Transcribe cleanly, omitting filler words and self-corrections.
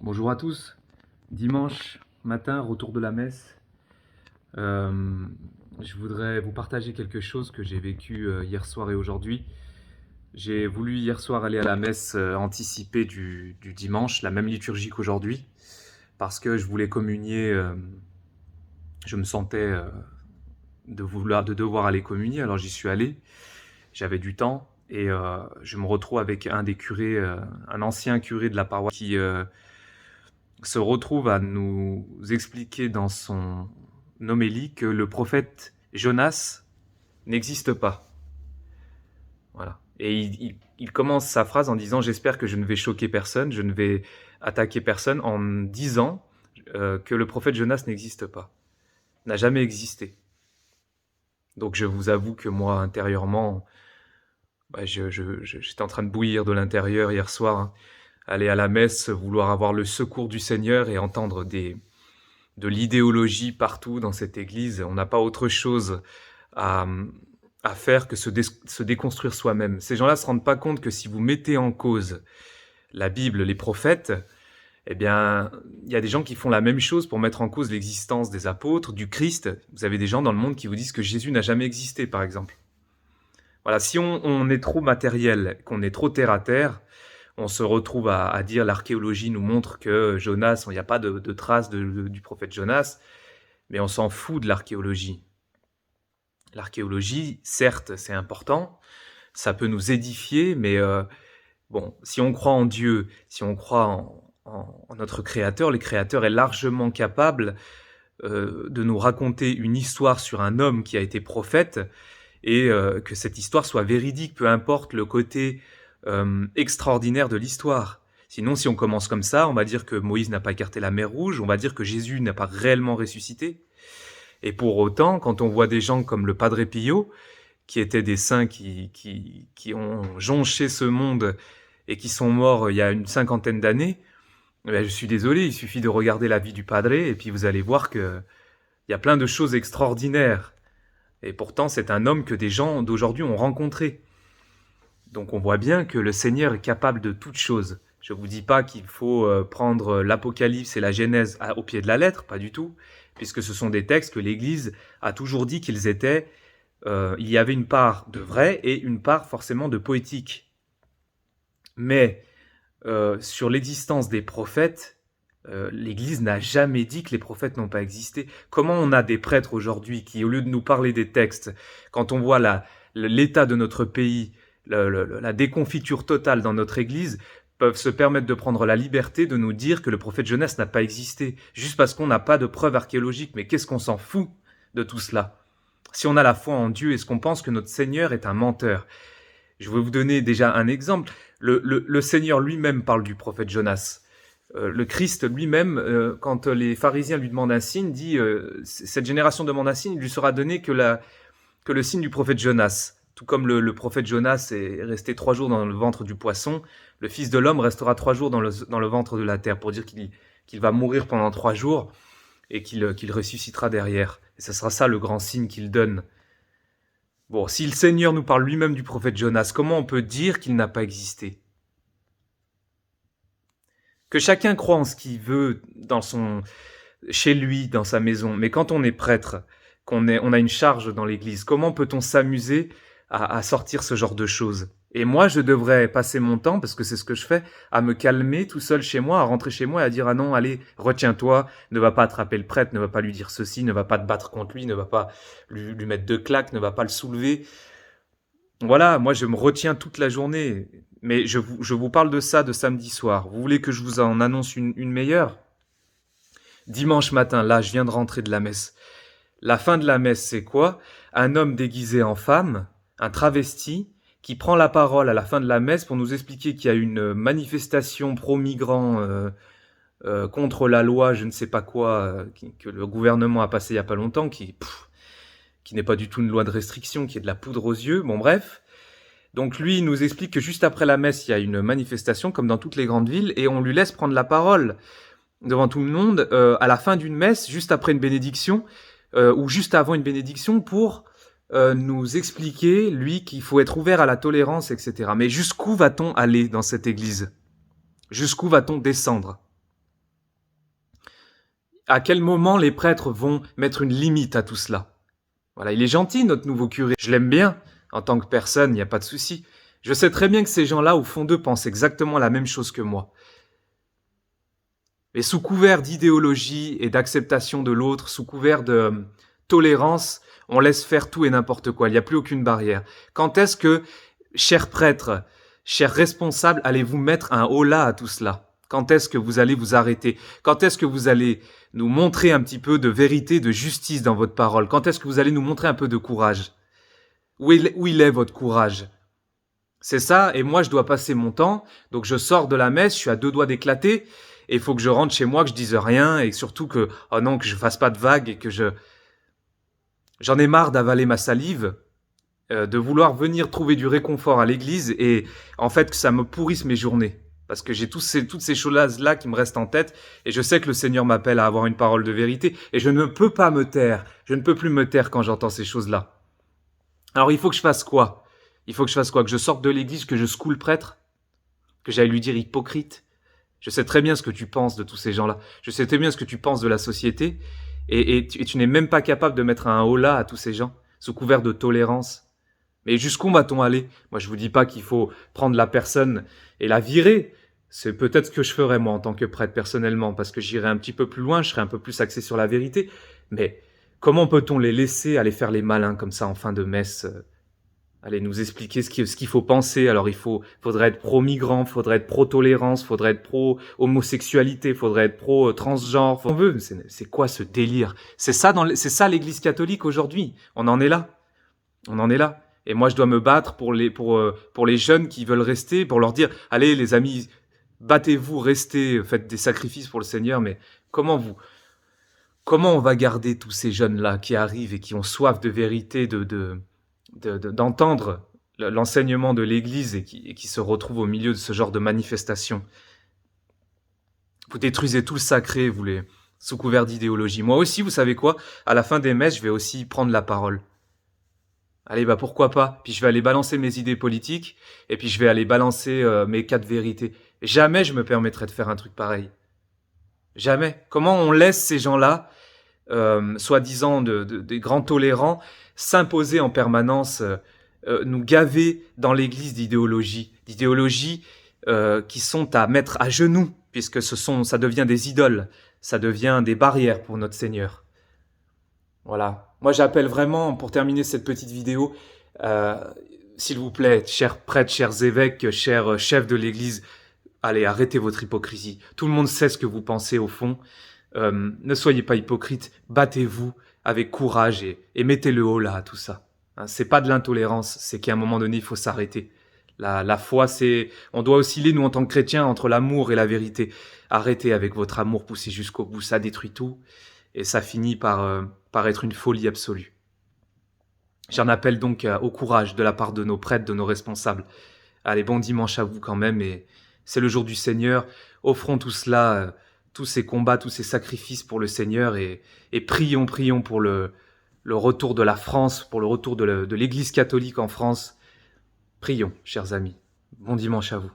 Bonjour à tous. Dimanche matin, retour de la messe. Euh, je voudrais vous partager quelque chose que j'ai vécu hier soir et aujourd'hui. J'ai voulu hier soir aller à la messe anticipée du dimanche, la même liturgie qu'aujourd'hui, parce que je voulais communier. Je me sentais de devoir aller communier, alors j'y suis allé. J'avais du temps et je me retrouve avec un des curés, un ancien curé de la paroisse qui se retrouve à nous expliquer dans son homélie que le prophète Jonas n'existe pas. Voilà. Et il commence sa phrase en disant: j'espère que je ne vais choquer personne, je ne vais attaquer personne, en disant que le prophète Jonas n'existe pas, n'a jamais existé. Donc je vous avoue que moi, intérieurement, j'étais en train de bouillir de l'intérieur hier soir, hein. Aller à la messe, vouloir avoir le secours du Seigneur et entendre de l'idéologie partout dans cette église. On n'a pas autre chose à, à faire que se déconstruire soi-même. Ces gens-là ne se rendent pas compte que si vous mettez en cause la Bible, les prophètes, eh bien, il y a des gens qui font la même chose pour mettre en cause l'existence des apôtres, du Christ. Vous avez des gens dans le monde qui vous disent que Jésus n'a jamais existé, par exemple. Voilà, si on est trop matériel, qu'on est trop terre à terre, on se retrouve à dire l'archéologie nous montre que Jonas, il n'y a pas de traces du prophète Jonas, mais on s'en fout de l'archéologie. L'archéologie, certes, c'est important, ça peut nous édifier, mais bon, si on croit en Dieu, si on croit en notre Créateur, le Créateur est largement capable de nous raconter une histoire sur un homme qui a été prophète, et que cette histoire soit véridique, peu importe le côté extraordinaire de l'histoire. Sinon, si on commence comme ça, on va dire que Moïse n'a pas écarté la mer Rouge, on va dire que Jésus n'a pas réellement ressuscité. Et pour autant, quand on voit des gens comme le Padre Pio, qui étaient des saints qui ont jonché ce monde et qui sont morts il y a une cinquantaine d'années, je suis désolé, il suffit de regarder la vie du Padre et puis vous allez voir qu'il y a plein de choses extraordinaires. Et pourtant, c'est un homme que des gens d'aujourd'hui ont rencontré. Donc on voit bien que le Seigneur est capable de toutes choses. Je ne vous dis pas qu'il faut prendre l'Apocalypse et la Genèse au pied de la lettre, pas du tout, puisque ce sont des textes que l'Église a toujours dit qu'ils étaient, il y avait une part de vrai et une part forcément de poétique. Mais sur l'existence des prophètes, l'Église n'a jamais dit que les prophètes n'ont pas existé. Comment on a des prêtres aujourd'hui qui, au lieu de nous parler des textes, quand on voit l'état de notre pays, la déconfiture totale dans notre Église, peuvent se permettre de prendre la liberté de nous dire que le prophète Jonas n'a pas existé, juste parce qu'on n'a pas de preuves archéologiques. Mais qu'est-ce qu'on s'en fout de tout cela? Si on a la foi en Dieu, est-ce qu'on pense que notre Seigneur est un menteur? Je vais vous donner déjà un exemple. Le Seigneur lui-même parle du prophète Jonas. Le Christ lui-même, quand les pharisiens lui demandent un signe, dit cette génération demande un signe, il lui sera donné que le signe du prophète Jonas. Tout comme le prophète Jonas est resté 3 jours dans le ventre du poisson, le Fils de l'homme restera 3 jours dans le ventre de la terre, pour dire qu'il va mourir pendant 3 jours et qu'il ressuscitera derrière. Et ce sera ça le grand signe qu'il donne. Bon, si le Seigneur nous parle lui-même du prophète Jonas, comment on peut dire qu'il n'a pas existé? Que chacun croit en ce qu'il veut chez lui, dans sa maison. Mais quand on est prêtre, on a une charge dans l'église, comment peut-on s'amuser à sortir ce genre de choses? Et moi, je devrais passer mon temps, parce que c'est ce que je fais, à me calmer tout seul chez moi, à rentrer chez moi et à dire: ah non, allez, retiens-toi, ne va pas attraper le prêtre, ne va pas lui dire ceci, ne va pas te battre contre lui, ne va pas lui mettre 2 claques, ne va pas le soulever. Voilà, moi je me retiens toute la journée. Mais je vous parle de ça de samedi soir. Vous voulez que je vous en annonce une meilleure? Dimanche matin, là, je viens de rentrer de la messe. La fin de la messe, c'est quoi? Un homme déguisé en femme, un travesti, qui prend la parole à la fin de la messe pour nous expliquer qu'il y a une manifestation pro-migrants contre la loi, je ne sais pas quoi, que le gouvernement a passé il y a pas longtemps, qui n'est pas du tout une loi de restriction, qui est de la poudre aux yeux. Bon, bref. Donc lui, il nous explique que juste après la messe, il y a une manifestation, comme dans toutes les grandes villes, et on lui laisse prendre la parole devant tout le monde à la fin d'une messe, juste après une bénédiction, ou juste avant une bénédiction, pour nous expliquer, lui, qu'il faut être ouvert à la tolérance, etc. Mais jusqu'où va-t-on aller dans cette église? Jusqu'où va-t-on descendre? À quel moment les prêtres vont mettre une limite à tout cela? Voilà, il est gentil notre nouveau curé, je l'aime bien, en tant que personne, il n'y a pas de souci. Je sais très bien que ces gens-là, au fond d'eux, pensent exactement la même chose que moi. Mais sous couvert d'idéologie et d'acceptation de l'autre, sous couvert de tolérance, on laisse faire tout et n'importe quoi, il n'y a plus aucune barrière. Quand est-ce que, chers prêtres, chers responsables, allez-vous mettre un holà à tout cela? Quand est-ce que vous allez vous arrêter? Quand est-ce que vous allez nous montrer un petit peu de vérité, de justice dans votre parole? Quand est-ce que vous allez nous montrer un peu de courage? Où il est votre courage? C'est ça, et moi je dois passer mon temps, donc je sors de la messe, je suis à 2 doigts d'éclater, et il faut que je rentre chez moi, que je dise rien, et surtout que, oh non, que je fasse pas de vagues, et que j'en ai marre d'avaler ma salive, de vouloir venir trouver du réconfort à l'église, et en fait que ça me pourrisse mes journées. Parce que j'ai toutes ces choses-là qui me restent en tête, et je sais que le Seigneur m'appelle à avoir une parole de vérité, et je ne peux pas me taire, je ne peux plus me taire quand j'entends ces choses-là. Alors il faut que je fasse quoi? Il faut que je fasse quoi? Que je sorte de l'église, que je secoue le prêtre? Que j'aille lui dire hypocrite? Je sais très bien ce que tu penses de tous ces gens-là. Je sais très bien ce que tu penses de la société. Et tu n'es même pas capable de mettre un holà à tous ces gens, sous couvert de tolérance. Mais jusqu'où va-t-on aller? Moi, je vous dis pas qu'il faut prendre la personne et la virer. C'est peut-être ce que je ferais, moi, en tant que prêtre, personnellement, parce que j'irais un petit peu plus loin, je serais un peu plus axé sur la vérité. Mais comment peut-on les laisser aller faire les malins comme ça en fin de messe? Allez nous expliquer ce qu'il faut penser. Alors faudrait être pro-migrant, faudrait être pro-tolérance, faudrait être pro-homosexualité, faudrait être pro-transgenre. On veut, c'est quoi ce délire? C'est ça l'Église catholique aujourd'hui. On en est là. On en est là. Et moi, je dois me battre pour les jeunes qui veulent rester, pour leur dire, allez les amis, battez-vous, restez, faites des sacrifices pour le Seigneur. Mais comment on va garder tous ces jeunes-là qui arrivent et qui ont soif de vérité, d'entendre l'enseignement de l'Église et qui se retrouvent au milieu de ce genre de manifestations? Vous détruisez tout le sacré, sous couvert d'idéologie. Moi aussi, vous savez quoi? À la fin des messes, je vais aussi prendre la parole. Allez, bah pourquoi pas? Puis je vais aller balancer mes idées politiques, et puis je vais aller balancer mes 4 vérités. Jamais je me permettrai de faire un truc pareil. Jamais. Comment on laisse ces gens-là, soi-disant des grands tolérants, s'imposer en permanence, nous gaver dans l'Église d'idéologies qui sont à mettre à genoux, puisque ça devient des idoles, ça devient des barrières pour notre Seigneur. Voilà. Moi, j'appelle vraiment, pour terminer cette petite vidéo, s'il vous plaît, chers prêtres, chers évêques, chers chefs de l'Église, allez, arrêtez votre hypocrisie. Tout le monde sait ce que vous pensez au fond. Ne soyez pas hypocrite, battez-vous avec courage et mettez le holà à tout ça. Hein, c'est pas de l'intolérance, c'est qu'à un moment donné, il faut s'arrêter. La foi, on doit osciller, nous, en tant que chrétiens, entre l'amour et la vérité. Arrêtez avec votre amour poussé jusqu'au bout, ça détruit tout, et ça finit par être une folie absolue. J'en appelle donc au courage de la part de nos prêtres, de nos responsables. Allez, bon dimanche à vous quand même, et c'est le jour du Seigneur. Offrons tout cela, tous ces combats, tous ces sacrifices pour le Seigneur, et prions pour le retour de la France, pour le retour de l'Église catholique en France. Prions, chers amis. Bon dimanche à vous.